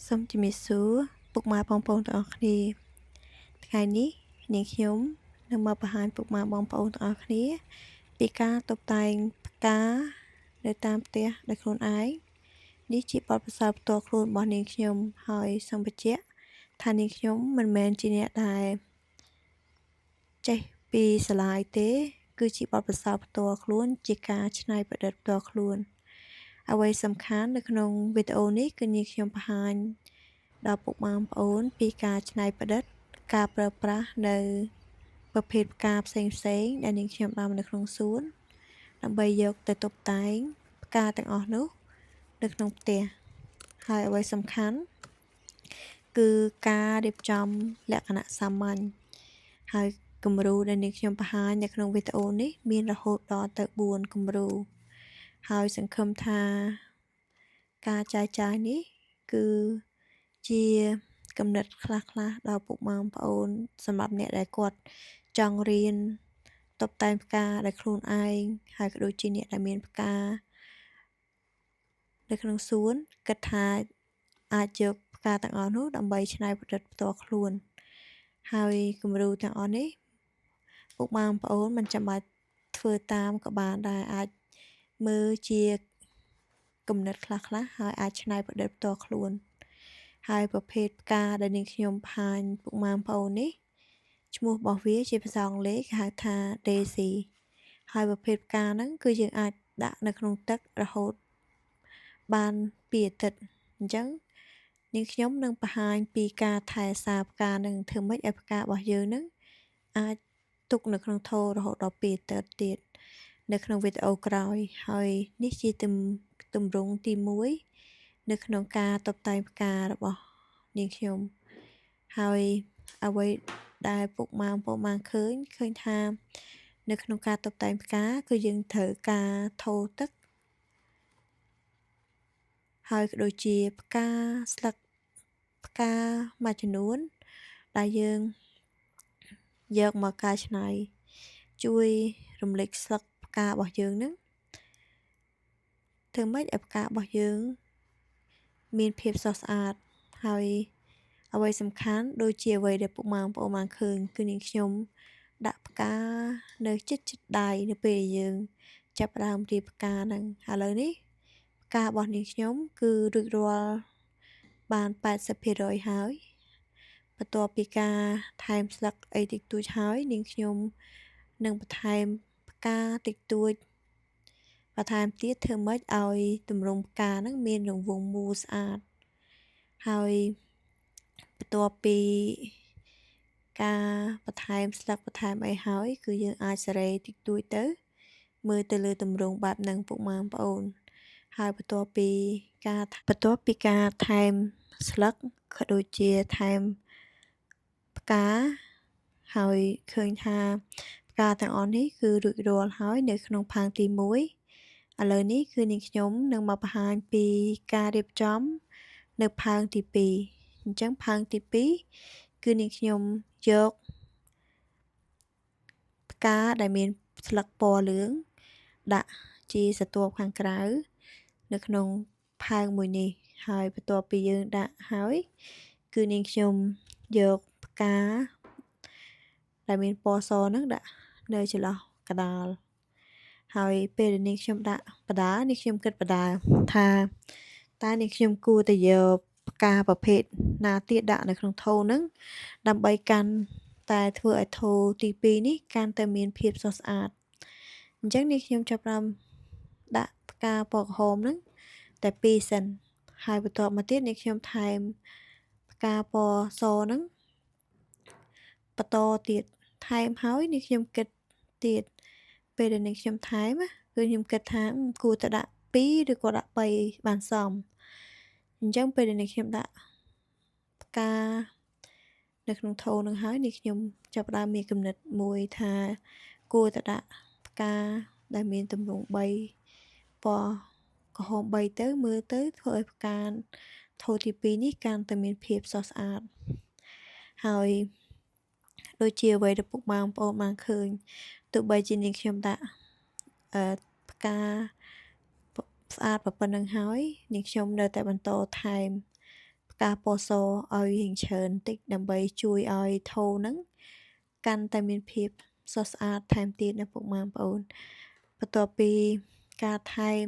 សូមជំរាបសួរពុកម៉ែបងប្អូនទាំងអស់គ្នាថ្ងៃនេះនាងខ្ញុំនឹងមកបង្ហាញពុកម៉ែបងប្អូនទាំងអស់គ្នាពីការតុបតែងផ្កានៅតាមផ្ទះដោយខ្លួនឯងនេះជាបទពិសោធន៍ផ្ទាល់ខ្លួនរបស់នាងខ្ញុំហើយសូមបញ្ជាក់ថានាងខ្ញុំមិនមែនជាអ្នកដែលចេះពីសាលាទេគឺជាបទពិសោធន៍ផ្ទាល់ខ្លួនជាការច្នៃប្រឌិតផ្ទាល់ខ្លួនអ្វីសំខាន់នៅក្នុងវីដេអូនេះគឺនាងខ្ញុំបង្ហាញដល់ពុកម៉ែបងប្អូនពីការច្នៃប្រឌិតការប្រើប្រាស់នៅប្រភេទផ្កាផ្សេងៗដែលនាងខ្ញុំដាំនៅក្នុងសួនដើម្បីយកទៅតុបតែងផ្កាទាំងអស់នោះនៅក្នុងផ្ទះហើយអ្វីសំខាន់គឺការរៀបចំលក្ខណៈសាមញ្ញហើយគំរូដែលនាងខ្ញុំបង្ហាញនៅក្នុងវីដេអូនេះមានរហូតដល់ទៅ4គំរូហើយសង្ឃឹមថាការចែកចាយនេះគឺជាគំនិតខ្លះៗដល់ពុកម៉ែបងប្អូនសម្រាប់អ្នកដែលគាត់ចង់រៀនតុបតែងផ្កាដោយខ្លួនឯងហើយក៏ដូចជាអ្នកដែលមានផ្កានៅក្នុងសួនគិតថាអាចយកផ្កាទាំងអស់នោះដើម្បីច្នៃប្រឌិតផ្ទាល់ខ្លួនហើយគំរូទាំងអស់នេះពុកម៉ែបងប្អូនមិនចាំបាច់ធ្វើតាមក៏បានដែរអាចមើលជាគំនិតខ្លះៗហើយអាចច្នៃប្រឌិតផ្ទាល់ខ្លួនហើយប្រភេទផ្កាដែលនាងខ្ញុំបង្ហាញពុកម៉ែបងប្អូននេះឈ្មោះរបស់វាជាភាសាអង់គ្លេសគេហៅថា Daisy ហើយប្រភេទផ្កាហ្នឹងគឺយើងអាចដាក់នៅក្នុងទឹករហូតបាន2អាទិត្យអញ្ចឹងនាងខ្ញុំនឹងបង្ហាញពីការថែសារផ្កានឹងធ្វើម៉េចឲ្យផ្ការបស់យើងនឹងអាចទុកនៅក្នុងថូរហូតដល់2អាទិត្យទៀតនៅក្នុងវីដេអូក្រោយហើយនេះជាទម្រង់ទី1នៅក្នុងការតុបតែងផ្ការបស់នាងខ្ញុំហើយអ្វីដែលពុកម៉ែបងប្អូនបានឃើញថានៅក្នុងការតុបតែងផ្កាគឺយើងត្រូវការថូរទឹកហើយក៏ដូចជាផ្កាស្លឹកផ្កាមួយចំនួនដែលយើងយកមកកែច្នៃជួយរំលេចស្លឹកផ្ការបស់យើងនឹងធ្វើម៉េចឲ្យផ្ការបស់យើងមានភាពស្រស់ស្អាតហើយអ្វីសំខាន់ដូចជាអ្វីដែលពុកម៉ែបងប្អូនបានឃើញគឺនាងខ្ញុំដាក់ផ្កានៅជិតដៃនៅពេលយើងចាប់ផ្ដើមរៀបផ្កាហ្នឹងឥឡូវនេះផ្ការបស់នាងខ្ញុំគឺរួចរាល់បាន80%ហើយបន្ទាប់ពីការថែមស្លឹកអីតិចតួចហើយនាងខ្ញុំនឹងបន្ថែមផ្កាតិចតួចបន្ថែមទៀតធ្វើម៉េចឲ្យទម្រង់ផ្កាហ្នឹងមានរង្វង់មូលស្អាតហើយបន្ទាប់ពីការបន្ថែមស្លឹកបន្ថែមអីហើយគឺយើងអាចសារ៉េតិចតួចទៅមើលទៅលើទម្រង់បែបហ្នឹងពុកម៉ែបងប្អូនហើយបន្ទាប់ពីការថែមស្លឹកក៏ដូចជាថែមផ្កាហើយឃើញថាផ្កាទាំងអស់នេះគឺរួចរាល់ហើយនៅក្នុងផើងទី1ឥឡូវនេះគឺនាងខ្ញុំនឹងមកបង្ហាញពីការរៀបចំនៅផើងទី2អញ្ចឹងផើងទី2គឺនាងខ្ញុំយកផ្កាដែលមានស្លឹកពណ៌លឿងដាក់ជាស្រទាប់ខាងក្រៅនៅក្នុងផើងមួយនេះហើយបន្ទាប់ពីយើងដាក់ហើយគឺនាងខ្ញុំយកផ្កាដែលមានពណ៌សហ្នឹងដាក់នៅចន្លោះកណ្ដាលហើយពេលដែលនាងខ្ញុំដាក់បដានាងខ្ញុំគិតបដាថាតើនាងខ្ញុំគួរតែយកផ្កាប្រភេទណាទៀតដាក់នៅក្នុងថូហ្នឹងដើម្បីកាន់តែធ្វើឲ្យថូទី2នេះកាន់តែមានភាពស្រស់ស្អាតអញ្ចឹងនាងខ្ញុំចាប់ផ្ដើមដាក់ផ្កាពណ៌ក្រហមហ្នឹងតែ2សិនហើយបន្ទាប់មកទៀតនាងខ្ញុំថែមផ្កាពណ៌សហ្នឹងបន្តទៀតថែមហើយនាងខ្ញុំគិតទៀតពេលដែលនាងខ្ញុំថែមគឺខ្ញុំគិតថាគួរតែដាក់2ឬក៏ដាក់3បានសមអញ្ចឹងពេលដែលនាងខ្ញុំដាក់ផ្កានៅក្នុងថូនឹងហើយនាងខ្ញុំចាប់ផ្ដើមមានគំនិតមួយថាគួរតែដាក់ផ្កាដែលមានទម្រង់3ពណ៌ក្រហម3ទៅមើលទៅធ្វើឲ្យផ្កាថូទី2នេះកាន់តែមានភាពស្រស់ស្អាតហើយដូចជាអ្វីដែលពុកម៉ែបងប្អូនបានឃើញទោះបីជានាងខ្ញុំដាក់ផ្កាស្អាតប៉ុណ្្នឹងហើយនាងខ្ញុំនៅតែបន្តថែមផ្ ផ្កាពណ៌សឲ្យរៀងច្រើនតិចដើម្បីជួយឲ្យថូហ្នឹងកាន់តែមានភាពស្រស់ស្អាតថែមទៀតណាពុកម៉ែបងប្អូនបន្ទាប់ពីការថែម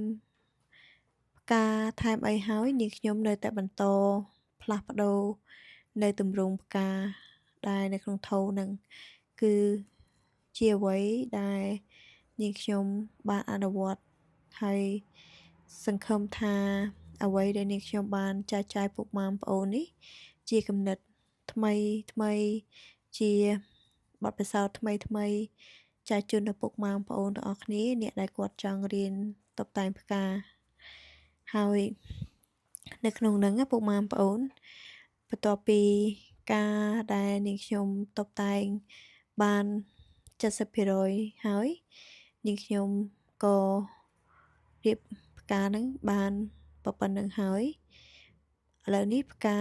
អីហើយនាងខ្ញុំនៅតែបន្តផ្លាស់ប្ដូរនៅទម្រង់ផ្កាដែលនៅក្នុងថូហ្នឹងគឺជាអ្វីដែលនាងខ្ញុំបានអនុវត្តហើយសង្ឃឹមថាអ្វីដែលនាងខ្ញុំបានចែកចាយពុកម៉ែបងប្អូននេះជាគំនិតថ្មីជាបទពិសោធន៍ថ្មីចែកជូនដល់ពុកម៉ែបងប្អូនទាំងអស់គ្នាអ្នកដែលគាត់ចង់រៀនតុបតែងផ្កាហើយនៅក្នុងហ្នឹងពុកម៉ែបងប្អូនបន្ទាប់ពីការដែលនាងខ្ញុំតុបតែងបាន70%ហើយនាងខ្ញុំក៏រៀបផ្កាហ្នឹងបានប៉ុណ្្នឹងហើយឥឡូវនេះផ្កា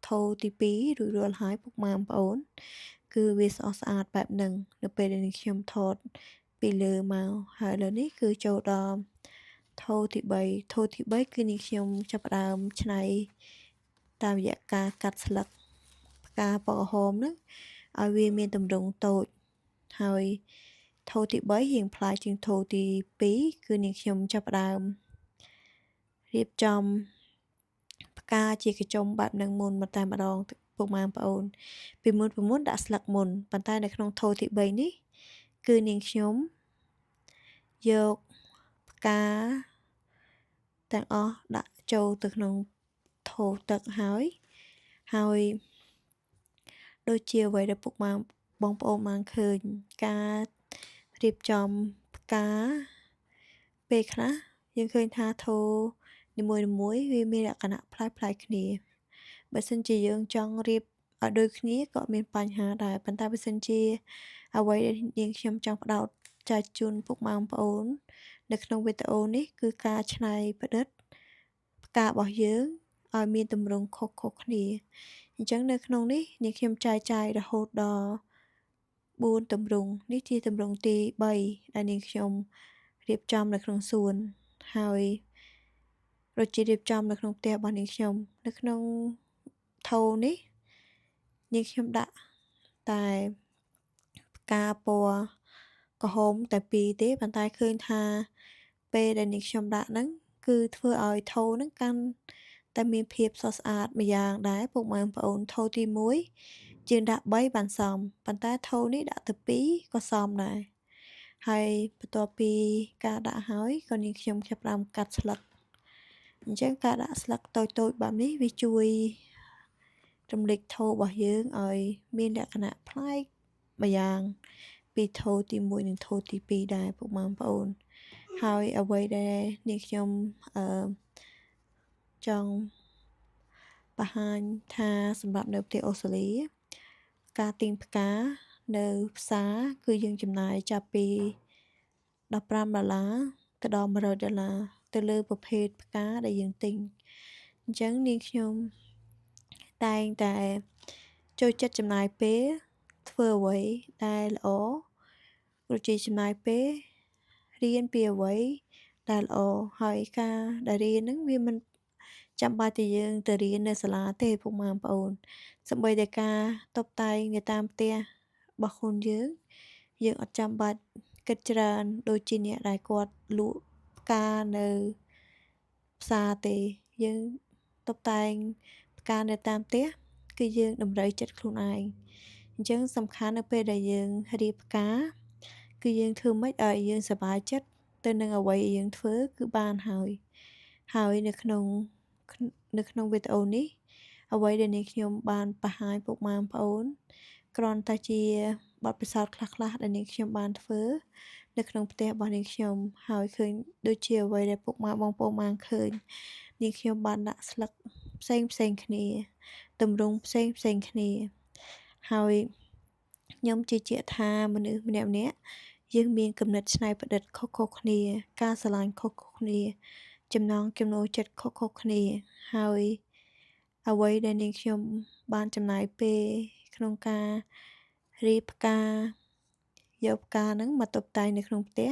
ថូទី2រួចរាល់ហើយពុកម៉ែបងប្អូនគឺវាស្អាតបែបហ្នឹងនៅពេលដែលនាងខ្ញុំថតពីលើមកហើយឥឡូវនេះគឺចូលដល់ថូទី3គឺនាងខ្ញុំចាប់ផ្ដើមច្នៃតាមរយៈការកាត់ស្លឹកផ្កាពណ៌ក្រហមហ្នឹងឲ្យវាមានទម្រង់តូចហើយថូទី3រៀងប្លែកជាងថូទី2គឺនាងខ្ញុំចាប់ផ្ដើមរៀបចំផ្កាជាកញ្ចុំបែបហ្នឹងមុនមកតែម្ដងពុកម៉ែបងប្អូនពីមុនដាក់ស្លឹកមុនប៉ុន្តែនៅក្នុងថូទី3នេះគឺនាងខ្ញុំយកផ្កាទាំងអស់ដាក់ចូលទៅក្នុងថូទឹកហើយដូចជាអ្វីដែលពុកម៉ែបងប្អូនបានឃើញការរៀបចំផ្កាពេលខ្លះយើងឃើញថាថូនីមួយវាមានលក្ខណៈប្លែកគ្នាបើសិនជាយើងចង់រៀបឲ្យដូចគ្នាក៏មានបញ្ហាដែរប៉ុន្តែបើសិនជាអ្វីដែលនាងខ្ញុំចង់ផ្ដោតចែកជូនពុកម៉ែបងប្អូននៅក្នុងវីដេអូនេះគឺការច្នៃប្រឌិតផ្ការបស់យើងឲ្យមានទម្រង់ខុសគ្នាអញ្ចឹងនៅក្នុងនេះនាងខ្ញុំចែកចាយរហូតដល់4ទម្រង់នេះជាទម្រង់ទី3ដែលនាងខ្ញុំរៀបចំនៅក្នុងសួនហើយប្រជារៀបចំនៅក្នុងផ្ទះរបស់នាងខ្ញុំនៅក្នុងថូនេះនាងខ្ញុំដាក់តែផ្កាពណ៌ក្រហមតែ2ទេប៉ុន្តែឃើញថាពេលដែលនាងខ្ញុំដាក់ហ្នឹងគឺធ្វើឲ្យថូហ្នឹងកាន់តែមានភាពស្រស់ស្អាតម្យ៉ាងដែរពុកម៉ែបងប្អូនថូទី1យើងដាក់3បានសមប៉ុន្តែថូនេះដាក់ទៅ2ក៏សមដែរហើយបន្ទាប់ពីការដាក់ហើយក៏នាងខ្ញុំចាប់ផ្ដើមកាត់ស្លឹកអញ្ចឹងការដាក់ស្លឹកតូចបែបនេះវាជួយរំលេចថូរបស់យើងឲ្យមានលក្ខណៈប្លែកម្យ៉ាងពីថូទី1និងថូទី2ដែរពុកម៉ែបងប្អូនហើយអ្វីដែលនាងខ្ញុំចង់បង្ហាញថាសម្រាប់នៅប្រទេសអូស្ត្រាលីការទិញផ្កានៅផ្សារគឺយើងចំណាយចាប់ពី$15ទៅដល់$100ទៅលើប្រភេទផ្កាដែលយើងទិញអញ្ចឹងនាងខ្ញុំតែងតែចូលចិត្តចំណាយពេលធ្វើអ្វីដែលល្អដូចជាចំណាយពេលរៀនពីអ្វីដែលល្អហើយការដែលរៀនហ្នឹងវាមិនចាំបាច់តែយើងទៅរៀននៅសាលាទេពុកម៉ែបងប្អូនសូម្បីតែការតុបតែងនៅតាមផ្ទះរបស់ខ្លួនយើងអត់ចាំបាច់គិតច្រើនដូចជាអ្នកដែលគាត់លក់ផ្កានៅផ្សារទេយើងតុបតែងផ្កានៅតាមផ្ទះគឺយើងតម្រូវចិត្តខ្លួនឯងអញ្ចឹងសំខាន់នៅពេលដែលយើងរៀបផ្កាគឺយើងធ្វើម៉េចឲ្យយើងសប្បាយចិត្តទៅនឹងអ្វីដែលយើងធ្វើគឺបានហើយនៅក្នុងវីដេអូនេះអ្វីដែលនាងខ្ញុំបានបង្ហាញពុកម៉ែបងប្អូនគ្រាន់តែជាបទពិសោធន៍ខ្លះដែលនាងខ្ញុំបានធ្វើនៅក្នុងផ្ទះរបស់នាងខ្ញុំហើយឃើញដូចជាអ្វីដែលពុកម៉ែបងប្អូនបានឃើញនាងខ្ញុំបានដាក់ស្លឹកផ្សេងគ្នាទម្រង់ផ្សេងគ្នាហើយខ្ញុំជឿជាក់ថាមនុស្សម្នាក់យើងមានគំនិតច្នៃប្រឌិតខុសគ្នាការស្រឡាញ់ខុសគ្នាចំណង់ចំណូលចិត្តខុសគ្នាហើយអ្វីដែលនាងខ្ញុំបានចំណាយពេលក្នុងការរៀបផ្កាយកផ្កាហ្នឹងមកតុបតែងនៅក្នុងផ្ទះ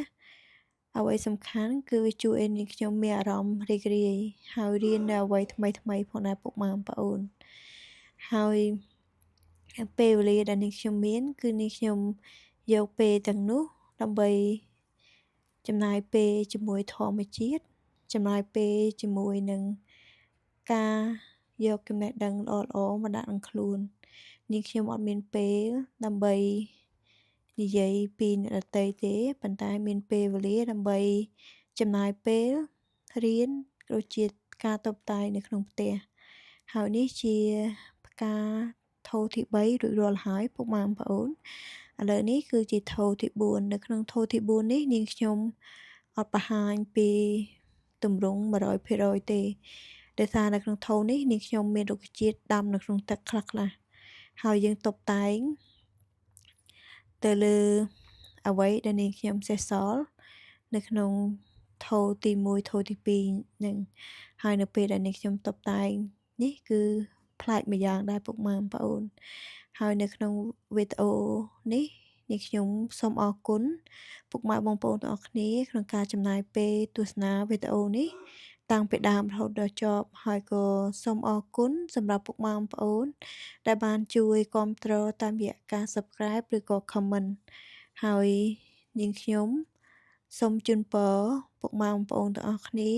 អ្វីសំខាន់គឺវាជួយឲ្យនាងខ្ញុំមានអារម្មណ៍រីករាយ ហើយរៀននូវអ្វីថ្មីៗផងដែរពុកម៉ែបងប្អូន ហើយពេលវេលាដែលនាងខ្ញុំមាន គឺនាងខ្ញុំយកពេលទាំងនោះដើម្បីចំណាយពេលជាមួយធម្មជាតិ ចំណាយពេលជាមួយនឹងការយកចំណេះដឹងល្អៗមកដាក់ក្នុងខ្លួន នាងខ្ញុំអត់មានពេលដើម្បីនិយាយពីអ្នកដទៃទេ ប៉ុន្តែមានពេលវេលាដើម្បីចំណាយពេលរៀន ដូចជាការតុបតែងនៅក្នុងផ្ទះ ហើយនេះជាផ្កាថូទី 3 រួចរាល់ហើយពុកម៉ែបងប្អូន ឥឡូវនេះគឺជាថូទី 4 នៅក្នុងថូទី 4 នេះនាងខ្ញុំអត់បង្ហាញពីទម្រង់ 100% ទេ ដោយសារនៅក្នុងថូនេះនាងខ្ញុំមានរុក្ខជាតិដាំនៅក្នុងទឹកខ្លះៗ ហើយយើងតុបតែងទៅលើអ្វីដែលនាងខ្ញុំសេះសល់នៅក្នុងថូទី 1 ថូទី 2 ហ្នឹង ហើយនៅពេលដែលនាងខ្ញុំតុបតែងនេះគឺប្លែកម្យ៉ាងដែរពុកម៉ែបងប្អូន ហើយនៅក្នុងវីដេអូនេះនាងខ្ញុំសូមអរគុណពុកម៉ែបងប្អូនទាំងអស់គ្នាក្នុងការចំណាយពេលទស្សនាវីដេអូនេះតាំងពីដើមរហូតដល់ចប់ ហើយក៏សូមអរគុណសម្រាប់ពុកម៉ែបងប្អូនដែលបានជួយគាំទ្រតាមរយៈការ Subscribe ឬក៏ Comment ហើយនាងខ្ញុំសូមជូនពរពុកម៉ែបងប្អូនទាំងអស់គ្នា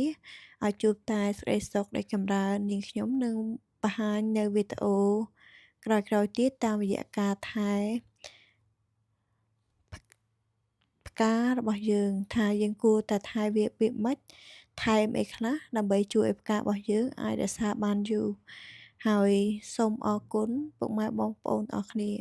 ឲ្យជួបតែសេចក្តីសុខរីកចម្រើន នាងខ្ញុំនឹងបង្ហាញនៅវីដេអូក្រោយៗទៀតតាមរយៈការថែផ្ការបស់យើង ថាយើងគួរតែថែវារបៀបម៉េច ថែមអីខ្លះដើម្បីជួយឲ្យផ្ការបស់យើងអាចរក្សាបានយូរ ហើយសូមអរគុណពុកម៉ែបងប្អូនទាំងអស់គ្នា